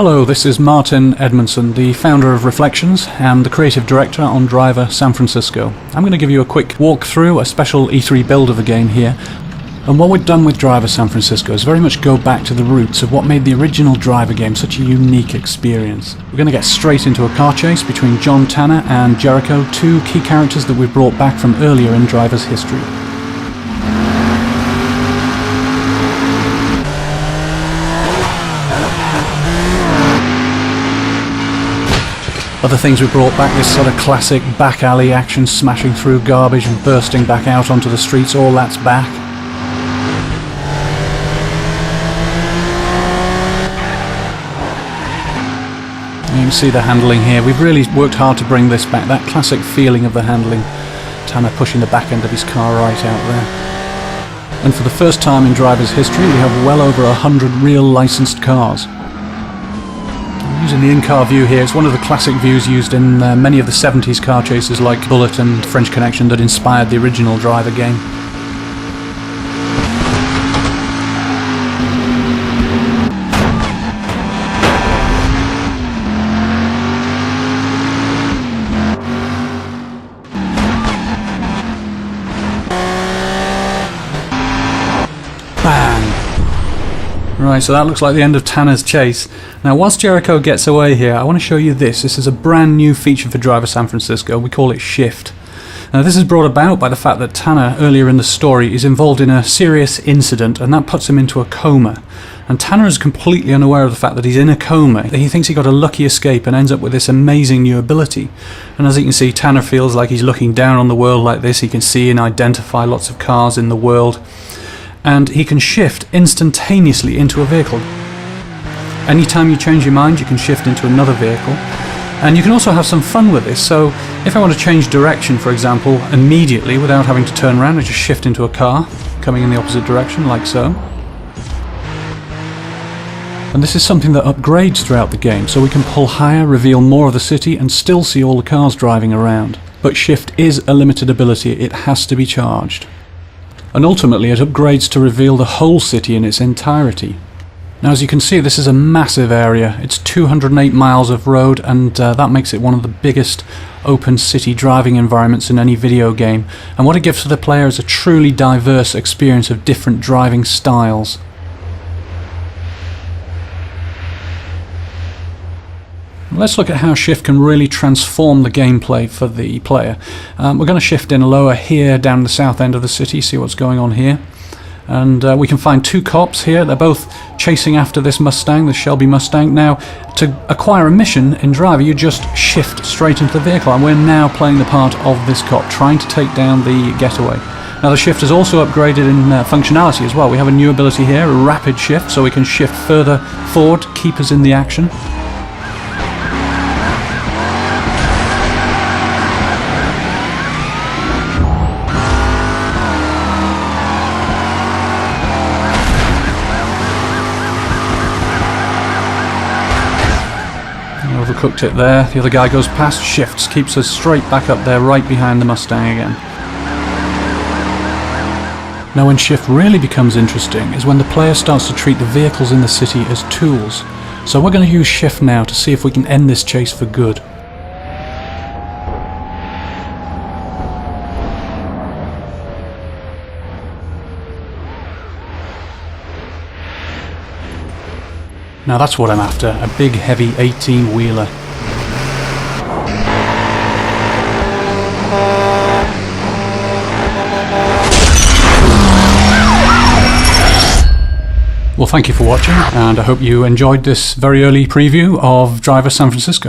Hello, this is Martin Edmondson, the founder of Reflections and the creative director on Driver San Francisco. I'm going to give you a quick walkthrough, a special E3 build of the game here. And what we've done with Driver San Francisco is very much go back to the roots of what made the original Driver game such a unique experience. We're going to get straight into a car chase between John Tanner and Jericho, two key characters that we've brought back from earlier in Driver's history. Other things we brought back, this sort of classic back alley action, smashing through garbage and bursting back out onto the streets, all that's back. You can see the handling here. We've really worked hard to bring this back, that classic feeling of the handling. Tanner pushing the back end of his car right out there. And for the first time in Driver's history, we have well over 100 real licensed cars. Using the in-car view here, it's one of the classic views used in many of the 70s car chases like Bullet and French Connection that inspired the original Driver game. Bang! Right, so that looks like the end of Tanner's chase. Now, whilst Jericho gets away here, I want to show you this. This is a brand new feature for Driver San Francisco. We call it Shift. Now, this is brought about by the fact that Tanner, earlier in the story, is involved in a serious incident, and that puts him into a coma. And Tanner is completely unaware of the fact that he's in a coma. He thinks he got a lucky escape and ends up with this amazing new ability. And as you can see, Tanner feels like he's looking down on the world like this. He can see and identify lots of cars in the world. And he can shift instantaneously into a vehicle. Anytime you change your mind, you can shift into another vehicle. And you can also have some fun with this. So if I want to change direction, for example, immediately without having to turn around, I just shift into a car coming in the opposite direction, like so. And this is something that upgrades throughout the game, so we can pull higher, reveal more of the city, and still see all the cars driving around. But Shift is a limited ability. It has to be charged. And ultimately it upgrades to reveal the whole city in its entirety. Now, as you can see, this is a massive area. It's 208 miles of road, and that makes it one of the biggest open city driving environments in any video game. And what it gives to the player is a truly diverse experience of different driving styles. Let's look at how Shift can really transform the gameplay for the player. We're going to shift in lower here down the south end of the city, see what's going on here. And we can find two cops here. They're both chasing after this Mustang, the Shelby Mustang. Now, to acquire a mission in Driver, you just shift straight into the vehicle, and we're now playing the part of this cop, trying to take down the getaway. Now, the shift is also upgraded in functionality as well. We have a new ability here, a rapid shift, so we can shift further forward, keep us in the action. Overcooked it there. The other guy goes past, shifts, keeps us straight back up there, right behind the Mustang again. Now, when Shift really becomes interesting is when the player starts to treat the vehicles in the city as tools. So we're going to use Shift now to see if we can end this chase for good. Now that's what I'm after, a big heavy 18-wheeler. Well, thank you for watching, and I hope you enjoyed this very early preview of Driver San Francisco.